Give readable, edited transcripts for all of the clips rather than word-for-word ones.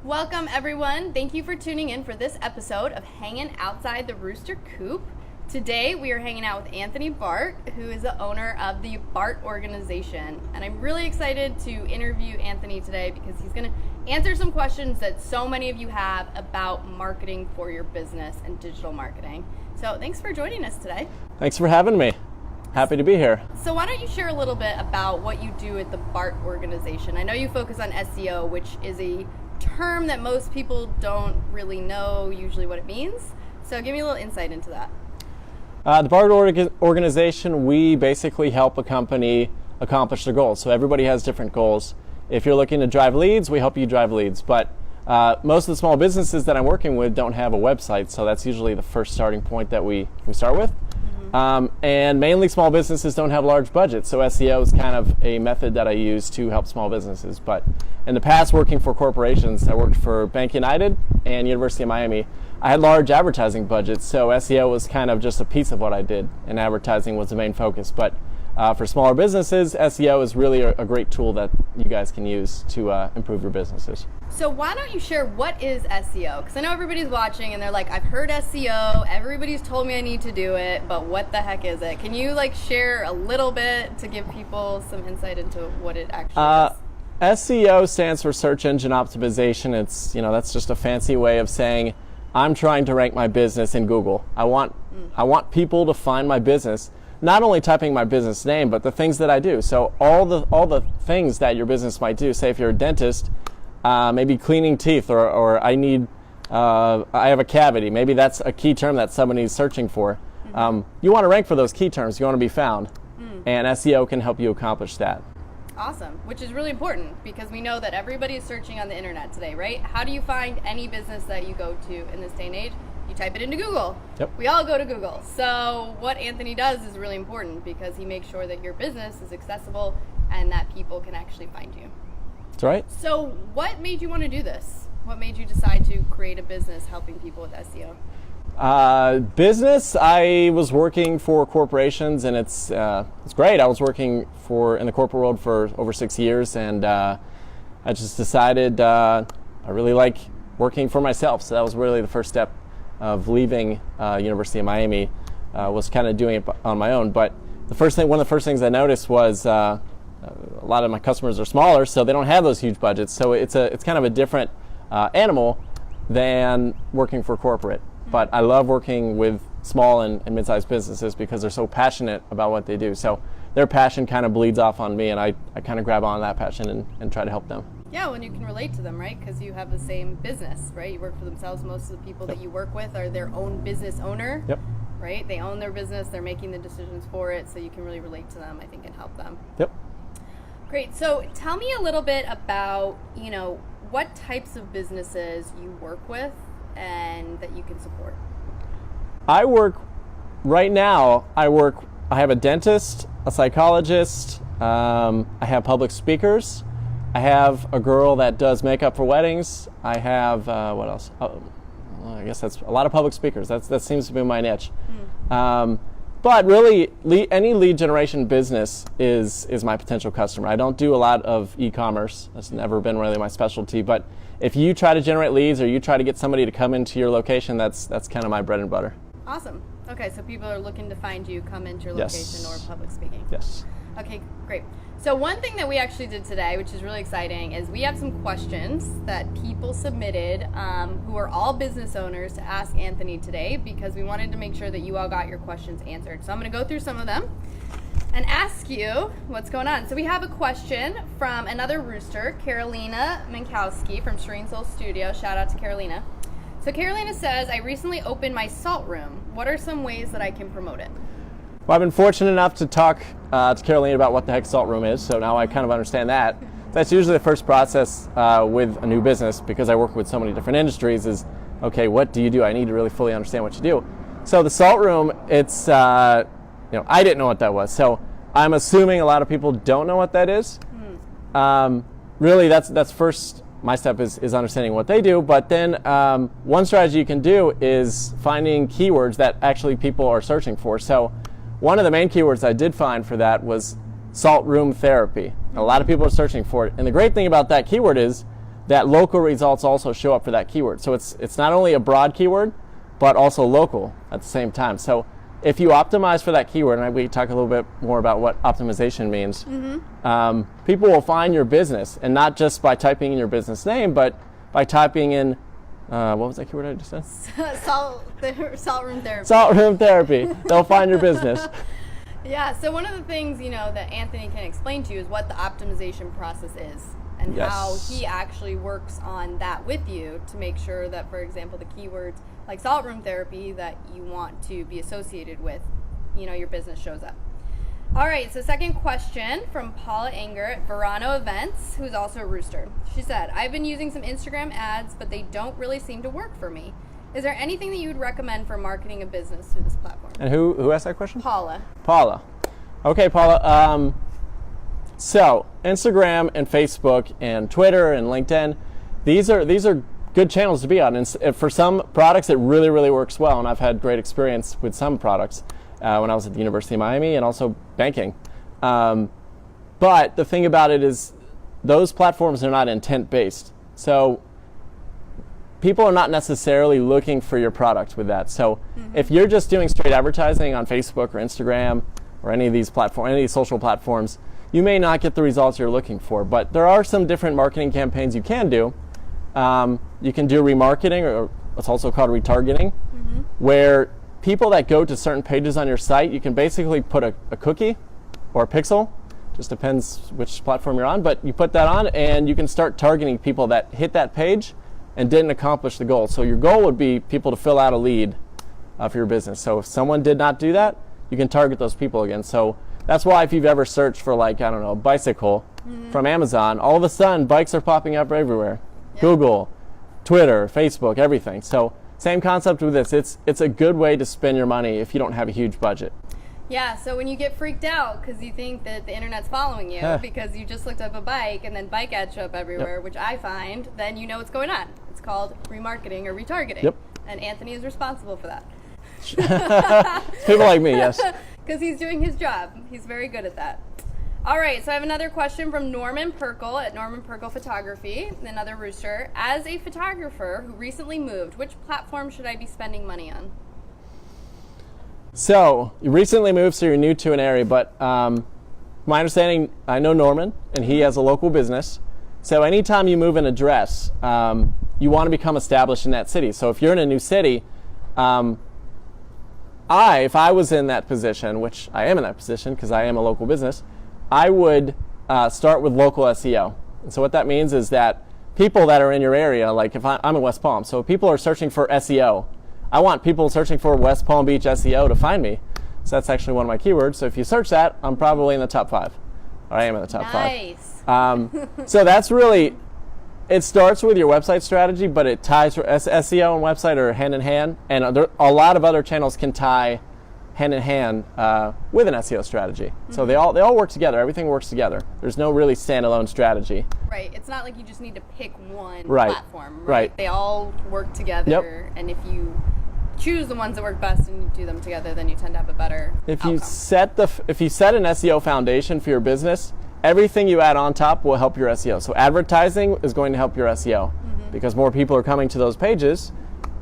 Welcome, everyone. Thank you for tuning in for this episode of Hanging Outside the Rooster Coop. Today, we are hanging out with Anthony Bart, who is the owner of the Bart Organization. And I'm really excited to interview Anthony today because he's going to answer some questions that so many of you have about marketing for your business and digital marketing. So thanks for joining us today. Thanks for having me. Happy to be here. So why don't you share a little bit about what you do at the Bart Organization? I know you focus on SEO, which is a term that most people don't really know usually what it means. So give me a little insight into that. The Bart Organization, we basically help a company accomplish their goals. So everybody has different goals. If you're looking to drive leads, we help you drive leads. But most of the small businesses that I'm working with don't have a website, so that's usually the first starting point that we start with. And mainly small businesses don't have large budgets, so SEO is kind of a method that I use to help small businesses. But in the past, working for corporations, I worked for Bank United and University of Miami. I had large advertising budgets, so SEO was kind of just a piece of what I did, and advertising was the main focus. But for smaller businesses, SEO is really a great tool that you guys can use to improve your businesses. So why don't you share what is SEO? Because I know everybody's watching and they're like, I've heard SEO, everybody's told me I need to do it, but what the heck is it? Can you share a little bit to give people some insight into what it actually is? SEO stands for search engine optimization. It's, that's just a fancy way of saying I'm trying to rank my business in Google. I want people to find my business, not only typing my business name, but the things that I do. So all the things that your business might do. Say if you're a dentist, maybe cleaning teeth, or I have a cavity. Maybe that's a key term that somebody's searching for. You want to rank for those key terms. You want to be found, and SEO can help you accomplish that. Awesome, which is really important because we know that everybody is searching on the internet today, right? How do you find any business that you go to in this day and age? You type it into Google. Yep. We all go to Google. So what Anthony does is really important because he makes sure that your business is accessible and that people can actually find you. That's right. So what made you want to do this? What made you decide to create a business helping people with SEO? Business, I was working for corporations, and it's great. I was working in the corporate world for over 6 years, and I just decided I really like working for myself. So that was really the first step of leaving University of Miami, was kind of doing it on my own. But one of the first things I noticed was a lot of my customers are smaller, so they don't have those huge budgets. So it's kind of a different animal than working for corporate. But I love working with small and mid-sized businesses because they're so passionate about what they do. So their passion kind of bleeds off on me, and I kind of grab on that passion and try to help them. Yeah, when you can relate to them, right? Because you have the same business, right? You work for themselves. Most of the people that you work with are their own business owner, right? They own their business. They're making the decisions for it, so you can really relate to them, I think, and help them. Yep. Great. So tell me a little bit about, what types of businesses you work with and that you can support. I have a dentist, a psychologist, I have public speakers, I have a girl that does makeup for weddings, I have, what else? I guess that's a lot of public speakers. That seems to be my niche. But really, any lead generation business is my potential customer. I don't do a lot of e-commerce. That's never been really my specialty. But if you try to generate leads or you try to get somebody to come into your location, that's kind of my bread and butter. Awesome. Okay, so people are looking to find you, come into your location or public speaking. Yes. Okay, great. So one thing that we actually did today, which is really exciting, is we have some questions that people submitted who are all business owners to ask Anthony today because we wanted to make sure that you all got your questions answered. So I'm going to go through some of them and ask you what's going on. So we have a question from another rooster, Carolina Minkowski from Serene Soul Studio. Shout out to Carolina. So Carolina says, I recently opened my salt room. What are some ways that I can promote it? Well, I've been fortunate enough to talk to Carolina about what the heck Salt Room is, so now I kind of understand that. That's usually the first process with a new business, because I work with so many different industries, is, okay, what do you do? I need to really fully understand what you do. So the Salt Room, it's, I didn't know what that was, so I'm assuming a lot of people don't know what that is. Really, that's first, my step is understanding what they do, but then one strategy you can do is finding keywords that actually people are searching for. So one of the main keywords I did find for that was salt room therapy. A lot of people are searching for it. And the great thing about that keyword is that local results also show up for that keyword. So it's not only a broad keyword, but also local at the same time. So if you optimize for that keyword, and we talk a little bit more about what optimization means, people will find your business, and not just by typing in your business name, but by typing in, what was that keyword I just said? Salt room therapy. Salt room therapy. They'll find your business. Yeah, so one of the things, that Anthony can explain to you is what the optimization process is, and Yes. how he actually works on that with you to make sure that, for example, the keywords like salt room therapy that you want to be associated with, your business shows up. All right, so second question from Paula Anger at Verano Events, who's also a rooster. She said, I've been using some Instagram ads, but they don't really seem to work for me. Is there anything that you would recommend for marketing a business through this platform? And who asked that question? Paula. Paula. Okay, Paula. So Instagram and Facebook and Twitter and LinkedIn, these are good channels to be on. And for some products, it really, really works well. And I've had great experience with some products when I was at the University of Miami and also banking. But the thing about it is those platforms are not intent-based. So people are not necessarily looking for your product with that. So if you're just doing straight advertising on Facebook or Instagram or any of these social platforms, you may not get the results you're looking for. But there are some different marketing campaigns you can do. You can do remarketing, or what's also called retargeting, where people that go to certain pages on your site, you can basically put a cookie or a pixel, just depends which platform you're on, but you put that on and you can start targeting people that hit that page and didn't accomplish the goal. So your goal would be people to fill out a lead for your business. So if someone did not do that, you can target those people again. So that's why if you've ever searched for bicycle from Amazon, all of a sudden bikes are popping up everywhere. Yep. Google, Twitter, Facebook, everything. So same concept with this. It's a good way to spend your money if you don't have a huge budget. Yeah, so when you get freaked out because you think that the internet's following you because you just looked up a bike and then bike ads show up everywhere, which I find, then you know what's going on. It's called remarketing or retargeting. Yep. And Anthony is responsible for that. People like me, yes. Because he's doing his job. He's very good at that. All right, so I have another question from Norman Perkle at Norman Perkle Photography, another rooster. As a photographer who recently moved, which platform should I be spending money on? So you recently moved, so you're new to an area, but my understanding, I know Norman, and he has a local business. So anytime you move an address, you want to become established in that city. So if you're in a new city, if I was in that position, which I am in that position because I am a local business, I would start with local SEO. And so what that means is that people that are in your area, like if I'm in West Palm, so people are searching for SEO. I want people searching for West Palm Beach SEO to find me. So that's actually one of my keywords. So if you search that, I'm probably in the top 5. Or I am in the top 5. Nice. So that's really, it starts with your website strategy, but it ties for SEO and website are hand in hand. And a lot of other channels can tie hand in hand with an SEO strategy. So they all work together. Everything works together. There's no really standalone strategy. Right. It's not like you just need to pick one Right. platform. Right. They all work together. And if you choose the ones that work best and you do them together, then you tend to have a better outcome. If you set an SEO foundation for your business, everything you add on top will help your SEO. So advertising is going to help your SEO because more people are coming to those pages,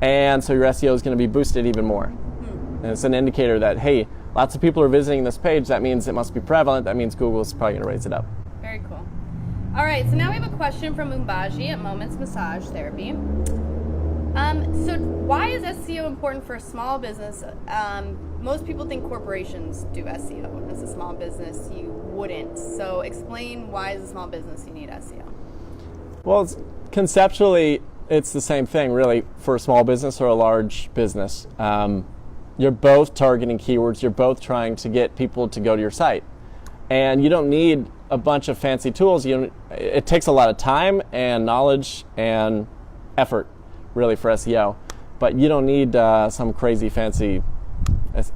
and so your SEO is going to be boosted even more. And it's an indicator that, hey, lots of people are visiting this page. That means it must be prevalent. That means Google is probably going to raise it up. Very cool. All right, so now we have a question from Umbaji at Moments Massage Therapy. So why is SEO important for a small business? Most people think corporations do SEO. As a small business, you wouldn't. So explain why as a small business you need SEO. Well, conceptually, it's the same thing, really, for a small business or a large business. You're both targeting keywords. You're both trying to get people to go to your site. And you don't need a bunch of fancy tools. It takes a lot of time and knowledge and effort, really, for SEO. But you don't need some crazy fancy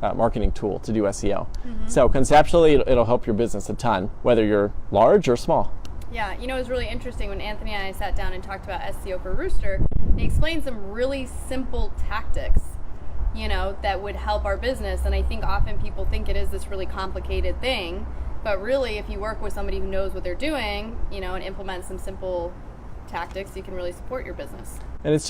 marketing tool to do SEO. So conceptually, it'll help your business a ton, whether you're large or small. Yeah, it was really interesting when Anthony and I sat down and talked about SEO for Rooster. He explained some really simple tactics, that would help our business. And I think often people think it is this really complicated thing, but really if you work with somebody who knows what they're doing, and implement some simple tactics, you can really support your business. And it's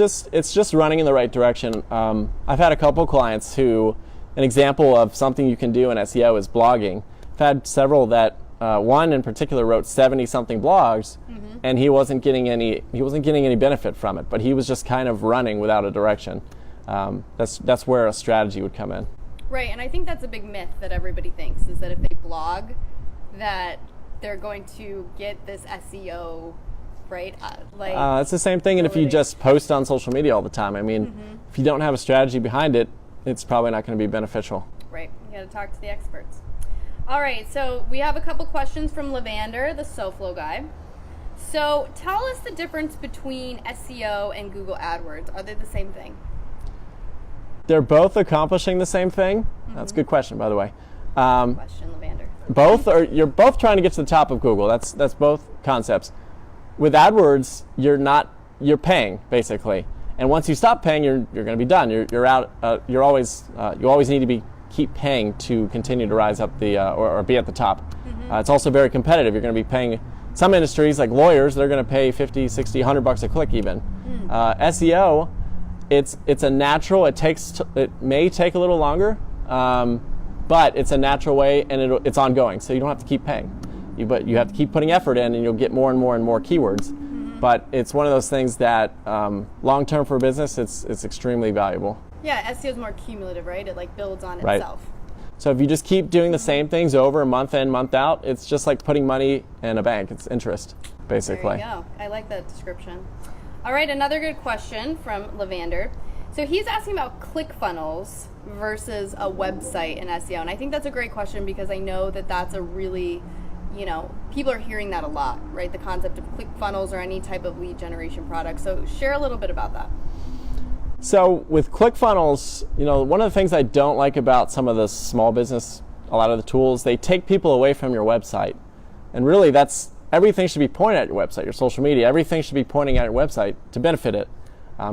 just running in the right direction. I've had a couple clients who, an example of something you can do in SEO is blogging. I've had several that one in particular wrote 70-something blogs, and he wasn't getting any benefit from it, but he was just kind of running without a direction. That's where a strategy would come in. Right, and I think that's a big myth that everybody thinks, is that if they blog, that they're going to get this SEO, right? It's the same thing, and if you just post on social media all the time, I mean, if you don't have a strategy behind it, it's probably not going to be beneficial. Right, you got to talk to the experts. All right, so we have a couple questions from Levander, the SoFlo guy. So tell us the difference between SEO and Google AdWords. Are they the same thing? They're both accomplishing the same thing. That's a good question, by the way. Question, Levander. You're both trying to get to the top of Google. That's both concepts. With AdWords, you're paying basically, and once you stop paying, you're going to be done. You're out. You always need to keep paying to continue to rise up or be at the top. It's also very competitive. You're going to be paying. Some industries like lawyers, they're going to pay $50, $60, $100 a click even. SEO, it's a natural. It may take a little longer, but it's a natural way, and it's ongoing. So you don't have to keep paying. But you have to keep putting effort in, and you'll get more and more and more keywords. But it's one of those things that long term for business, it's extremely valuable. Yeah, SEO is more cumulative, right? It like builds on itself. So if you just keep doing the same things over month in, month out, it's just like putting money in a bank. It's interest, basically. There you go. I like that description. All right, another good question from Levander. So he's asking about ClickFunnels versus a website in SEO. And I think that's a great question because I know that that's a really, people are hearing that a lot, right? The concept of ClickFunnels or any type of lead generation product. So share a little bit about that. So with ClickFunnels, one of the things I don't like about some of the small business, a lot of the tools, they take people away from your website. And really everything should be pointed at your website, your social media. Everything should be pointing at your website to benefit it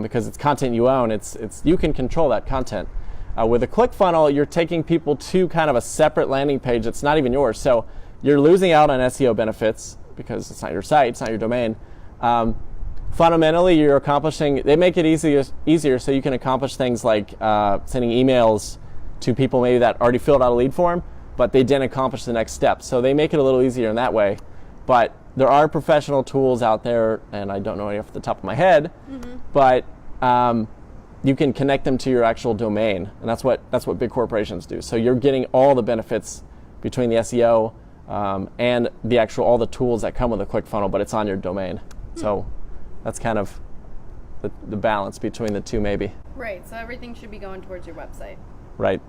because it's content you own. You can control that content. With a ClickFunnel, you're taking people to kind of a separate landing page that's not even yours. So you're losing out on SEO benefits because it's not your site, it's not your domain. Fundamentally, they make it easier so you can accomplish things like sending emails to people maybe that already filled out a lead form, but they didn't accomplish the next step. So they make it a little easier in that way. But there are professional tools out there, and I don't know any off the top of my head, but you can connect them to your actual domain, and that's what big corporations do. So you're getting all the benefits between the SEO and all the tools that come with a ClickFunnel, but it's on your domain. So that's kind of the balance between the two, maybe. Right, so everything should be going towards your website. Right.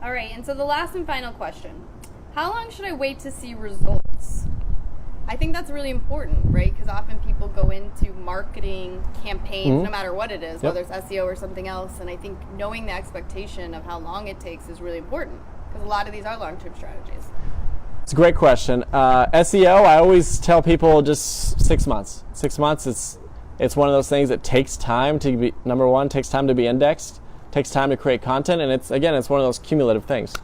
All right, and so the last and final question. How long should I wait to see results? I think that's really important, right? Because often people go into marketing campaigns, no matter what it is, whether it's SEO or something else, and I think knowing the expectation of how long it takes is really important, because a lot of these are long-term strategies. It's a great question. SEO, I always tell people just 6 months. 6 months, it's one of those things that takes time to be, number one, takes time to be indexed, takes time to create content, and it's one of those cumulative things.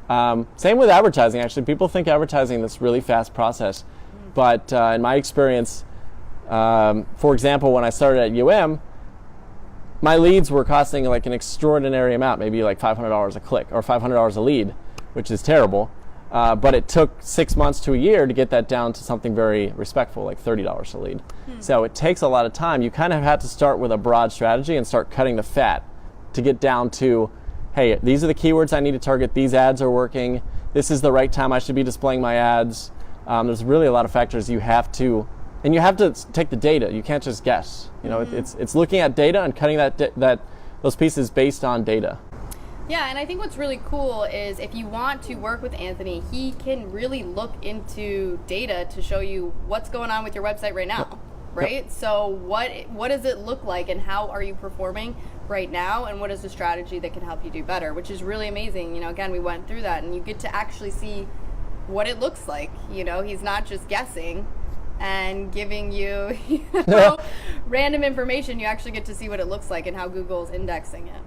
Same with advertising, actually. People think advertising is this really fast process, but in my experience, for example, when I started at UM, my leads were costing like an extraordinary amount, maybe like $500 a click or $500 a lead, which is terrible. But it took 6 months to a year to get that down to something very respectful, like $30 a lead. So it takes a lot of time. You kind of have to start with a broad strategy and start cutting the fat to get down to, hey, these are the keywords I need to target. These ads are working. This is the right time I should be displaying my ads. There's really a lot of factors you have to take the data. You can't just guess. It's looking at data and cutting those pieces based on data. Yeah, and I think what's really cool is if you want to work with Anthony, he can really look into data to show you what's going on with your website right now, right? Yep. So what does it look like, and how are you performing right now, and what is the strategy that can help you do better, which is really amazing. Again, we went through that, and you get to actually see what it looks like. He's not just guessing and giving you random information. You actually get to see what it looks like and how Google's indexing it.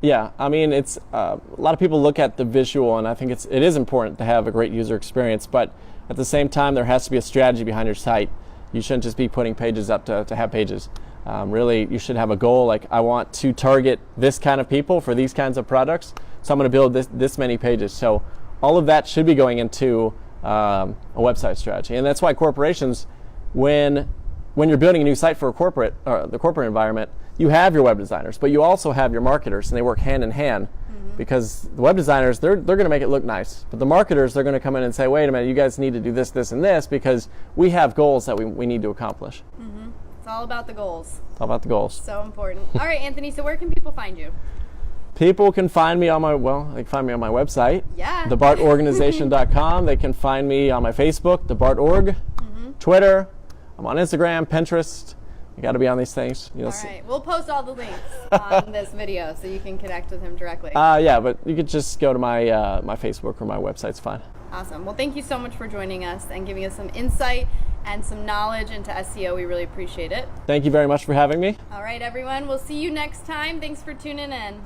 Yeah, I mean, it's a lot of people look at the visual, and I think it is important to have a great user experience, but at the same time, there has to be a strategy behind your site. You shouldn't just be putting pages up to have pages. Really, you should have a goal, like I want to target this kind of people for these kinds of products, so I'm going to build this many pages. So all of that should be going into a website strategy. And that's why corporations, when you're building a new site for a corporate or the corporate environment, you have your web designers, but you also have your marketers, and they work hand in hand. Because the web designers, they're going to make it look nice, but the marketers, they're going to come in and say, wait a minute, you guys need to do this, this, and this, because we have goals that we need to accomplish. It's all about the goals. It's all about the goals. So important. All right, Anthony, so where can people find you? People can find me on my website, Yeah. thebartorganization.com. They can find me on my Facebook, the Bart Org, Twitter. I'm on Instagram, Pinterest. You got to be on these things. All right, we'll post all the links on this video so you can connect with him directly. Yeah, but you could just go to my my Facebook or my website's fine. Awesome. Well, thank you so much for joining us and giving us some insight and some knowledge into SEO. We really appreciate it. Thank you very much for having me. All right, everyone. We'll see you next time. Thanks for tuning in.